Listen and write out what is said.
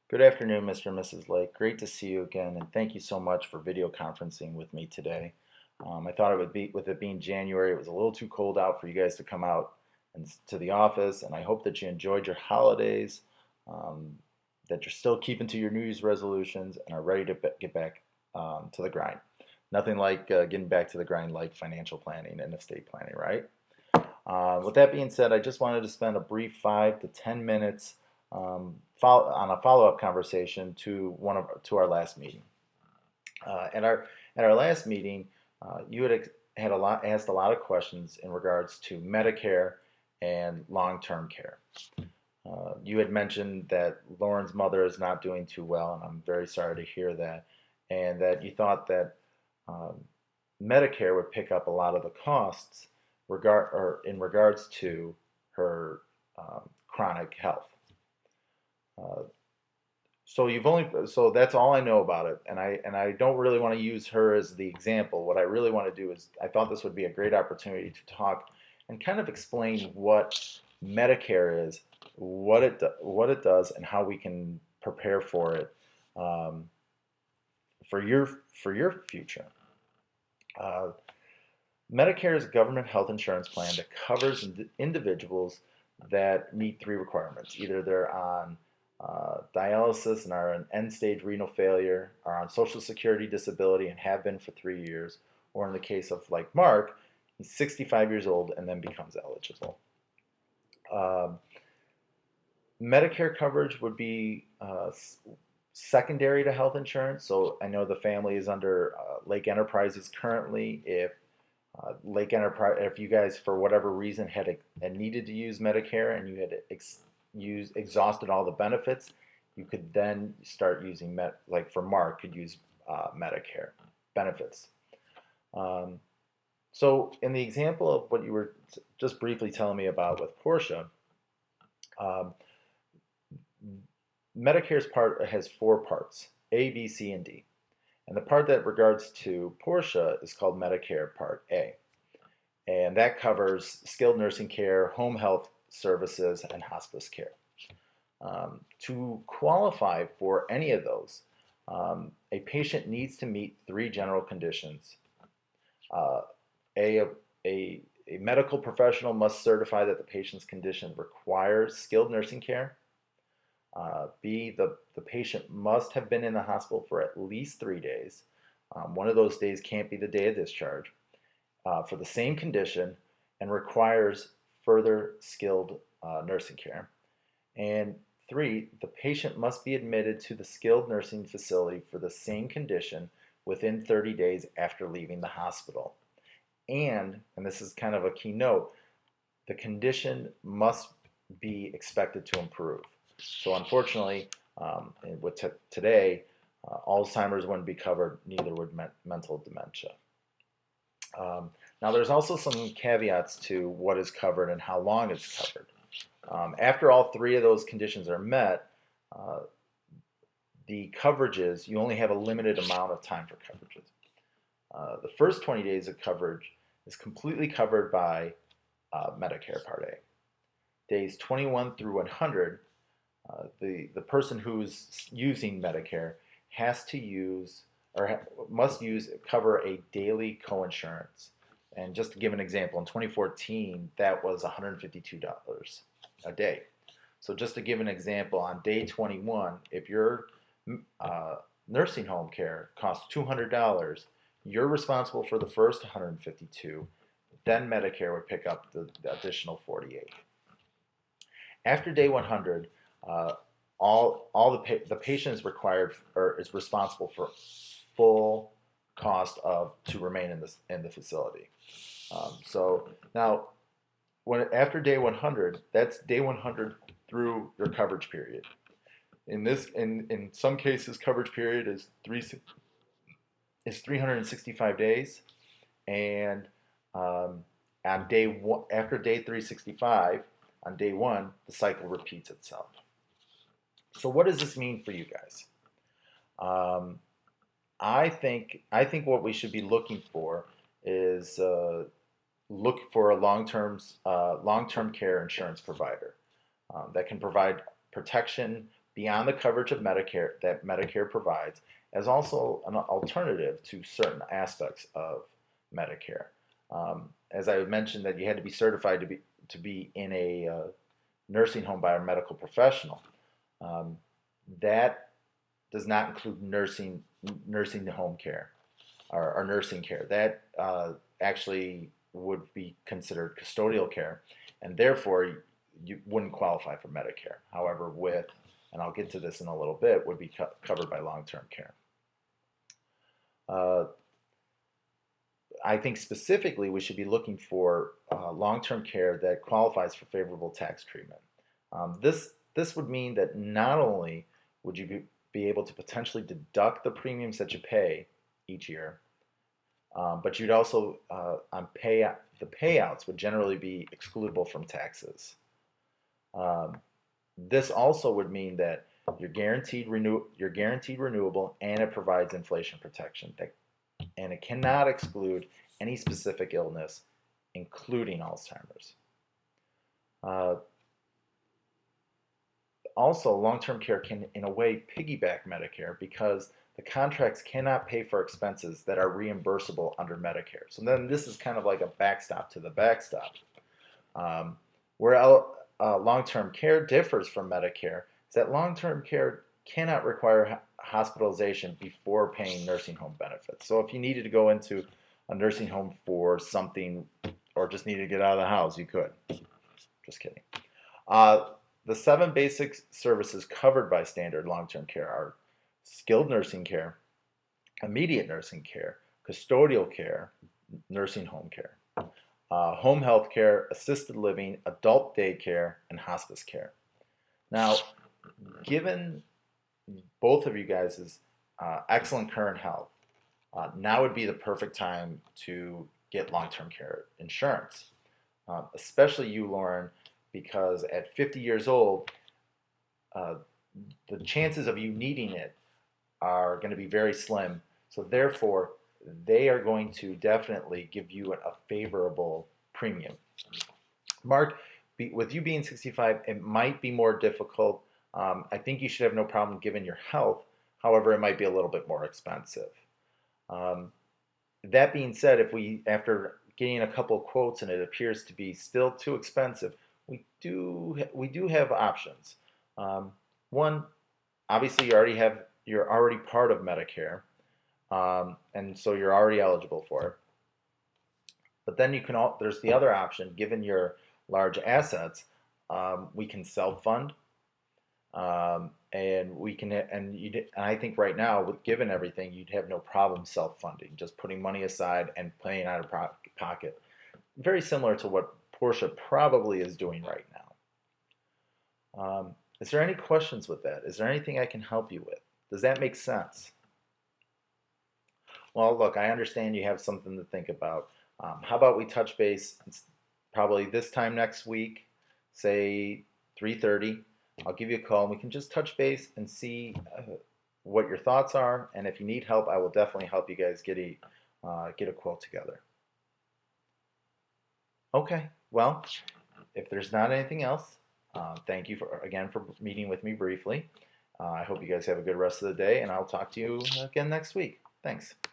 Good afternoon, Mr. and Mrs. Lake. Great to see you again, and thank you so much for video conferencing with me today. I thought it would be, with it being January, it was a little too cold out for you guys to come out to the office, and I hope that you enjoyed your holidays, um, that you're still keeping to your New Year's resolutions and are ready to get back to the grind. Nothing like getting back to the grind like financial planning and estate planning, right? With that being said, I just wanted to spend a brief 5 to 10 minutes on a follow-up conversation to our last meeting. At our last meeting, you had asked a lot of questions in regards to Medicare and long-term care. You had mentioned that Lauren's mother is not doing too well, and I'm very sorry to hear that, and that you thought that um, Medicare would pick up a lot of the costs in regards to her chronic health. Uh, so that's all I know about it, and I don't really want to use her as the example. What I really want to do is I thought this would be a great opportunity to talk and kind of explain what Medicare is, what it does, and how we can prepare for it um, for your future. Uh, Medicare is a government health insurance plan that covers individuals that meet three requirements. Either they're on dialysis and are in end-stage renal failure, are on Social Security disability and have been for 3 years, or in the case of like Mark, he's 65 years old and then becomes eligible. Um, Medicare coverage would be secondary to health insurance. So I know the family is under Lake Enterprises currently. If Lake Enterprise, if you guys for whatever reason had needed to use Medicare and you had exhausted all the benefits, you could then start using like for Mark could use Medicare benefits. Um, so in the example of what you were just briefly telling me about with Portia, um, Medicare's part has four parts: A, B, C, and D. And the part that regards to Portia is called Medicare Part A. And that covers skilled nursing care, home health services, and hospice care. To qualify for any of those, a patient needs to meet three general conditions. Uh, a, a, a medical professional must certify that the patient's condition requires skilled nursing care. B, the patient must have been in the hospital for at least 3 days. One of those days can't be the day of discharge for the same condition and requires further skilled nursing care. And three, the patient must be admitted to the skilled nursing facility for the same condition within 30 days after leaving the hospital. And this is kind of a key note, the condition must be expected to improve. So unfortunately, with today, Alzheimer's wouldn't be covered, neither would mental dementia. Now, there's also some caveats to what is covered and how long it's covered. After all three of those conditions are met, uh, the coverages, you only have a limited amount of time for coverages. The first 20 days of coverage is completely covered by Medicare Part A. Days 21 through 100, the person who's using Medicare has to use or must cover a daily coinsurance. And just to give an example, in 2014, that was $152 a day. So just to give an example, on day 21, if your nursing home care costs $200, you're responsible for the first 152. Then Medicare would pick up the additional 48. After day 100, the patient is required or is responsible for full cost of to remain in the facility. So now, after day 100, that's day 100 through your coverage period. In some cases, coverage period is 365 days, and after day 365, on day one, the cycle repeats itself. So what does this mean for you guys? I think what we should be looking for is look for a long-term care insurance provider that can provide protection beyond the coverage of Medicare that Medicare provides, as also an alternative to certain aspects of Medicare. As I mentioned, that you had to be certified to be in a nursing home by a medical professional. That does not include nursing home care or nursing care. That actually would be considered custodial care, and therefore you wouldn't qualify for Medicare. However, and I'll get to this in a little bit, would be covered by long-term care. I think specifically we should be looking for long-term care that qualifies for favorable tax treatment. This would mean that not only would you be able to potentially deduct the premiums that you pay each year, but you'd also the payouts would generally be excludable from taxes. This also would mean that you're guaranteed renewable, and it provides inflation protection. And it cannot exclude any specific illness, including Alzheimer's. Also, long-term care can, in a way, piggyback Medicare because the contracts cannot pay for expenses that are reimbursable under Medicare. So then this is kind of like a backstop to the backstop. Where long-term care differs from Medicare is that long-term care cannot require hospitalization before paying nursing home benefits. So if you needed to go into a nursing home for something or just needed to get out of the house, you could. Just kidding. The 7 basic services covered by standard long-term care are skilled nursing care, immediate nursing care, custodial care, nursing home care, home health care, assisted living, adult daycare, and hospice care. Now, given both of you guys' excellent current health, now would be the perfect time to get long-term care insurance. Especially you, Lauren, because at 50 years old, the chances of you needing it are going to be very slim. So therefore, they are going to definitely give you a favorable premium. Mark, with you being 65, it might be more difficult. I think you should have no problem given your health. However, it might be a little bit more expensive. That being said, after getting a couple of quotes and it appears to be still too expensive, we do have options. One, obviously you're already part of Medicare, and so you're already eligible for it. But then there's the other option. Given your large assets, we can self-fund, and I think right now, given everything, you'd have no problem self-funding, just putting money aside and paying out of pocket. Very similar to what Portia probably is doing right now. Is there any questions with that? Is there anything I can help you with? Does that make sense? Well, look, I understand you have something to think about. How about we touch base probably this time next week, say 3:30. I'll give you a call and we can just touch base and see what your thoughts are. And if you need help, I will definitely help you guys get a quote together. Okay, well, if there's not anything else, thank you again for meeting with me briefly. I hope you guys have a good rest of the day, and I'll talk to you again next week. Thanks.